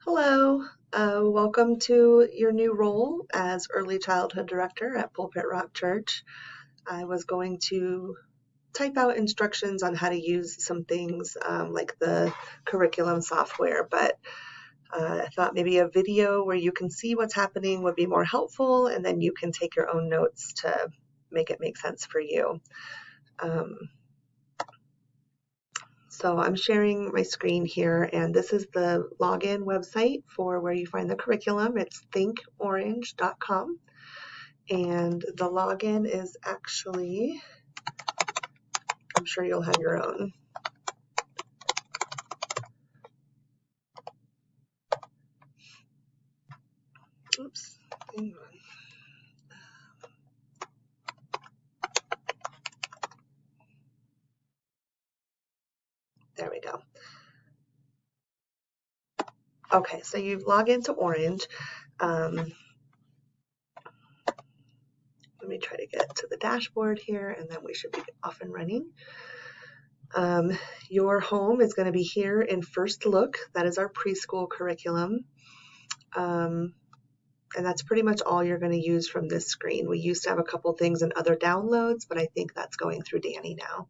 Hello, welcome to your new role as Early Childhood Director at Pulpit Rock Church. I was going to type out instructions on how to use some things like the curriculum software, but I thought maybe a video where you can see what's happening would be more helpful, and then you can take your own notes to make it make sense for you. So I'm sharing my screen here, and this is the login website for where you find the curriculum. It's thinkorange.com, and the login is actually, I'm sure you'll have your own. Oops, hang on. There we go. Okay, so you log into Orange. Let me try to get to the dashboard here, and then we should be off and running. Your home is going to be here in First Look. That is our preschool curriculum. And that's pretty much all you're going to use from this screen. We used to have a couple things in other downloads, but I think that's going through Danny now.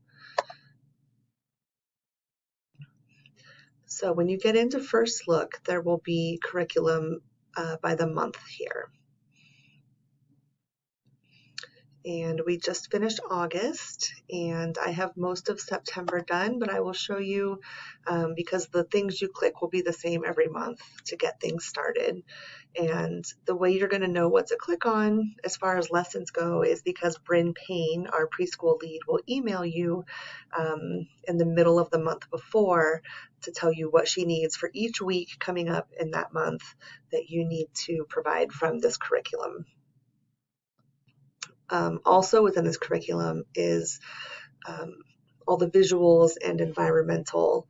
So when you get into First Look, there will be curriculum by the month here. And we just finished August, and I have most of September done, but I will show you because the things you click will be the same every month to get things started. And the way you're going to know what to click on as far as lessons go is because Bryn Payne, our preschool lead, will email you in the middle of the month before to tell you what she needs for each week coming up in that month that you need to provide from this curriculum. Also within this curriculum is all the visuals and environmental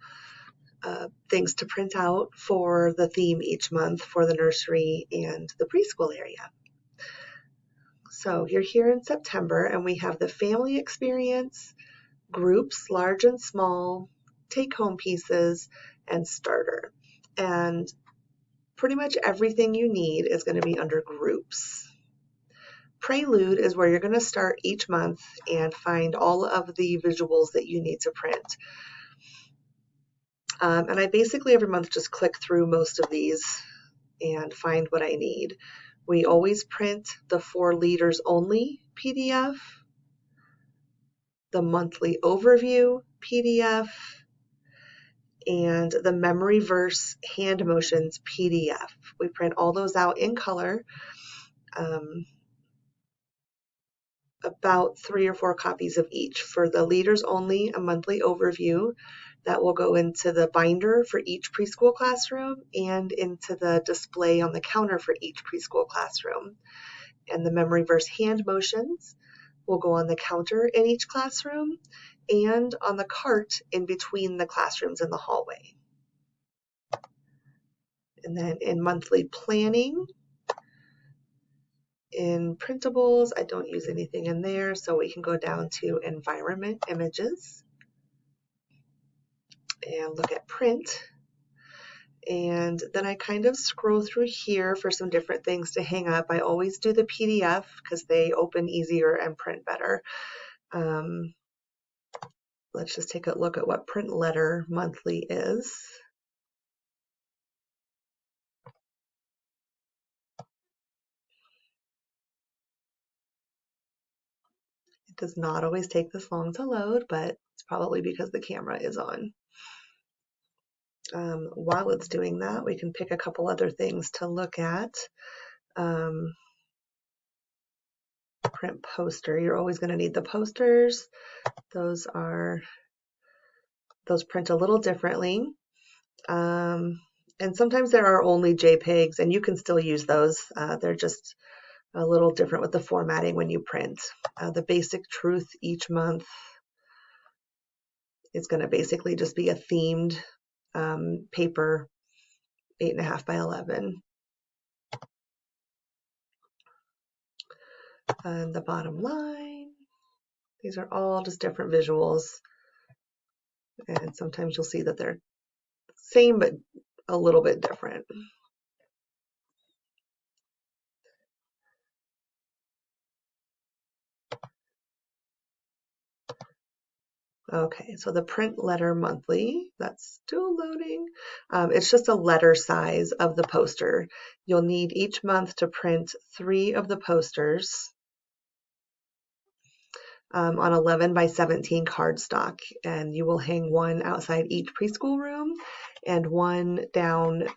things to print out for the theme each month for the nursery and the preschool area. So you're here in September, and we have the family experience, groups, large and small, take-home pieces, and starter. And pretty much everything you need is going to be under groups. Prelude is where you're going to start each month and find all of the visuals that you need to print. And I basically every month just click through most of these and find what I need. We always print the For Leaders Only PDF, the monthly overview PDF, and the memory verse hand motions PDF. We print all those out in color. About 3 or 4 copies of each. For the Leaders Only, a monthly overview that will go into the binder for each preschool classroom and into the display on the counter for each preschool classroom. And the memory verse hand motions will go on the counter in each classroom and on the cart in between the classrooms in the hallway. And then in monthly planning, in printables, I don't use anything in there, so we can go down to environment images and look at print. And then I kind of scroll through here for some different things to hang up. I always do the PDF because they open easier and print better. Let's just take a look at what Print Letter Monthly is. It does not always take this long to load, but it's probably because the camera is on. While it's doing that, we can pick a couple other things to look at. Print poster. You're always going to need the posters. Those print a little differently. And sometimes there are only JPEGs, and you can still use those. They're just a little different with the formatting when you print. The Basic Truth each month is going to basically just be a themed paper, 8.5 by 11. And the bottom line, these are all just different visuals. And sometimes you'll see that they're same but a little bit different. Okay, so the print letter monthly, that's still loading. It's just a letter size of the poster. You'll need each month to print 3 of the posters on 11 by 17 cardstock, and you will hang one outside each preschool room and one down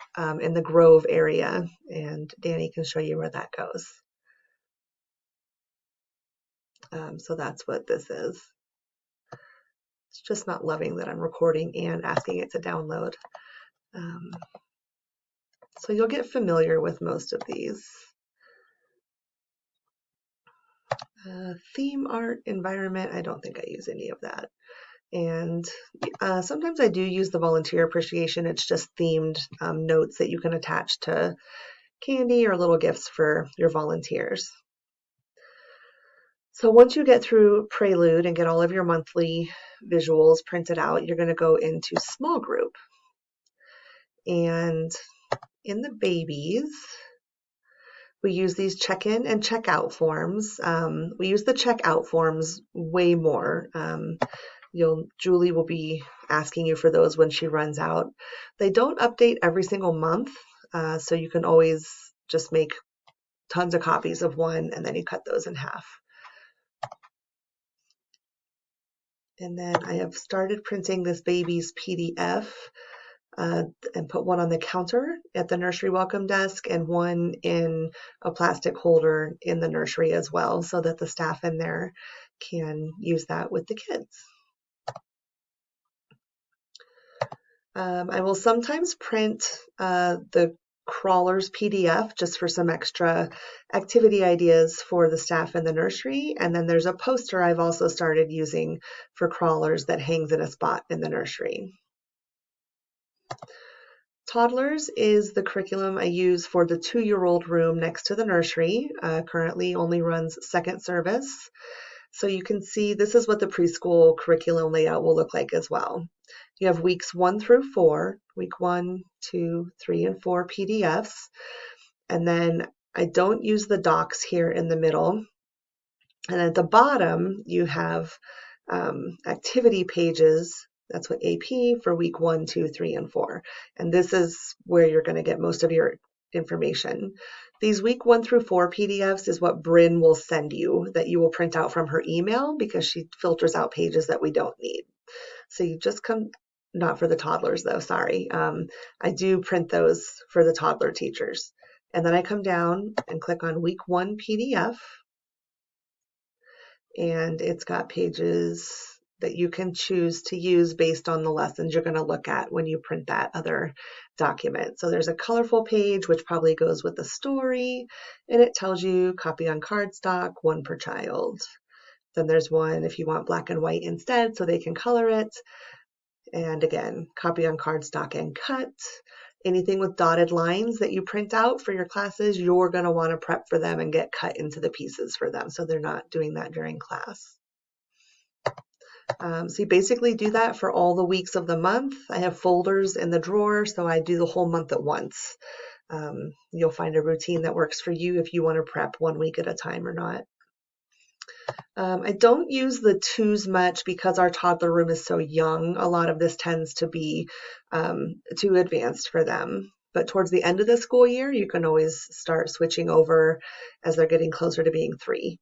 in the Grove area, and Danny can show you where that goes. So that's what this is. It's just not loving that I'm recording and asking it to download. So you'll get familiar with most of these. Theme art, environment, I don't think I use any of that. And sometimes I do use the volunteer appreciation. It's just themed notes that you can attach to candy or little gifts for your volunteers. So once you get through Prelude and get all of your monthly visuals printed out, you're going to go into small group. And in the babies, we use these check-in and check-out forms. We use the check-out forms way more. Julie will be asking you for those when she runs out. They don't update every single month, so you can always just make tons of copies of one and then you cut those in half. And then I have started printing this baby's PDF and put one on the counter at the nursery welcome desk and one in a plastic holder in the nursery as well, so that the staff in there can use that with the kids. I will sometimes print the crawlers PDF just for some extra activity ideas for the staff in the nursery. And then there's a poster I've also started using for crawlers that hangs in a spot in the nursery. Toddlers is the curriculum I use for the 2-year-old room next to the nursery. Currently only runs second service. So you can see this is what the preschool curriculum layout will look like as well. You have weeks 1 through 4, week 1, 2, 3, and 4 PDFs. And then I don't use the docs here in the middle. And at the bottom, you have activity pages. That's what AP for week 1, 2, 3, and 4. And this is where you're going to get most of your information. These week 1 through 4 PDFs is what Bryn will send you that you will print out from her email because she filters out pages that we don't need. So you just come, not for the toddlers though, sorry. I do print those for the toddler teachers. And then I come down and click on week 1 PDF. And it's got pages that you can choose to use based on the lessons you're going to look at when you print that other document. So there's a colorful page, which probably goes with the story, and it tells you copy on cardstock, 1 per child. Then there's one if you want black and white instead, so they can color it. And again, copy on cardstock and cut. Anything with dotted lines that you print out for your classes, you're going to want to prep for them and get cut into the pieces for them, so they're not doing that during class. So you basically do that for all the weeks of the month. I have folders in the drawer, so I do the whole month at once. You'll find a routine that works for you if you want to prep 1 week at a time or not. I don't use the twos much because our toddler room is so young. A lot of this tends to be too advanced for them. But towards the end of the school year, you can always start switching over as they're getting closer to being 3.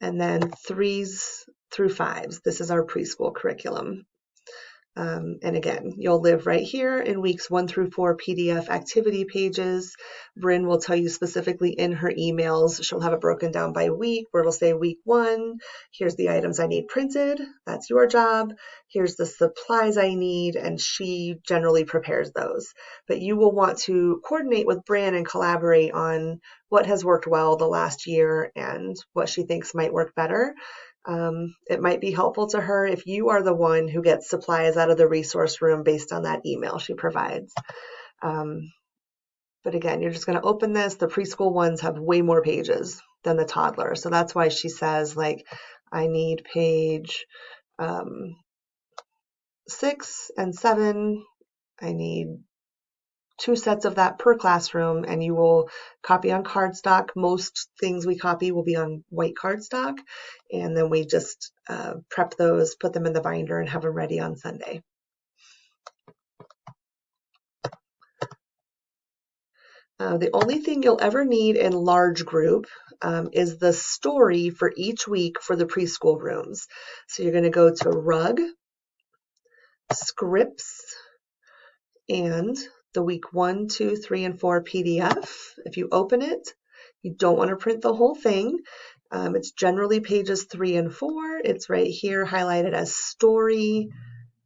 And then 3s through 5s. This is our preschool curriculum. And again, you'll live right here in weeks 1 through 4 PDF activity pages. Bryn will tell you specifically in her emails. She'll have it broken down by week, where it'll say week 1, here's the items I need printed. That's your job. Here's the supplies I need. And she generally prepares those. But you will want to coordinate with Bryn and collaborate on what has worked well the last year and what she thinks might work better. It might be helpful to her if you are the one who gets supplies out of the resource room based on that email she provides. But again, you're just going to open this. The preschool ones have way more pages than the toddler. So that's why she says, like, I need page 6 and 7, I need 2 sets of that per classroom, and you will copy on cardstock. Most things we copy will be on white cardstock, and then we just prep those, put them in the binder, and have them ready on Sunday. The only thing you'll ever need in large group is the story for each week for the preschool rooms. So you're going to go to RUG, Scripts, and the week 1, 2, 3, and 4 PDF. If you open it, you don't want to print the whole thing. It's generally pages 3 and 4. It's right here highlighted as story,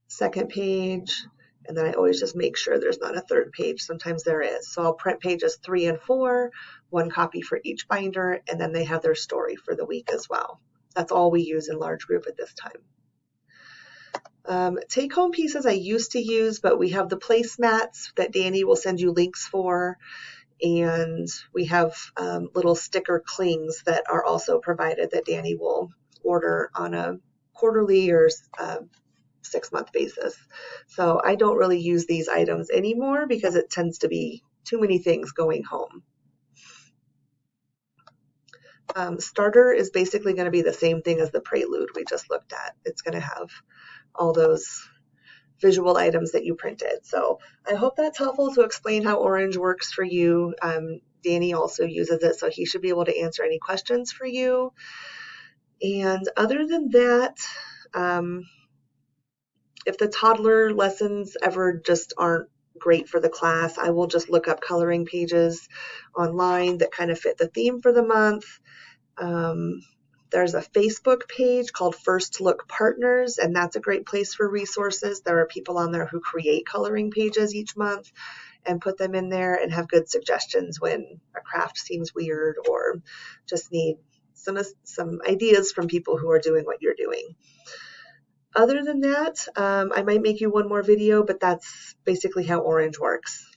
second page, and then I always just make sure there's not a third page. Sometimes there is. So I'll print pages 3 and 4, 1 copy for each binder, and then they have their story for the week as well. That's all we use in large group at this time. Take-home pieces I used to use, but we have the placemats that Danny will send you links for, and we have little sticker clings that are also provided that Danny will order on a quarterly or 6-month basis. So I don't really use these items anymore because it tends to be too many things going home. Starter is basically going to be the same thing as the Prelude we just looked at. It's going to have all those visual items that you printed. So I hope that's helpful to explain how Orange works for you. Danny also uses it, so he should be able to answer any questions for you. And other than that, if the toddler lessons ever just aren't great for the class, I will just look up coloring pages online that kind of fit the theme for the month. There's a Facebook page called First Look Partners, and that's a great place for resources. There are people on there who create coloring pages each month and put them in there and have good suggestions when a craft seems weird or just need some ideas from people who are doing what you're doing. Other than that, I might make you one more video, but that's basically how Orange works.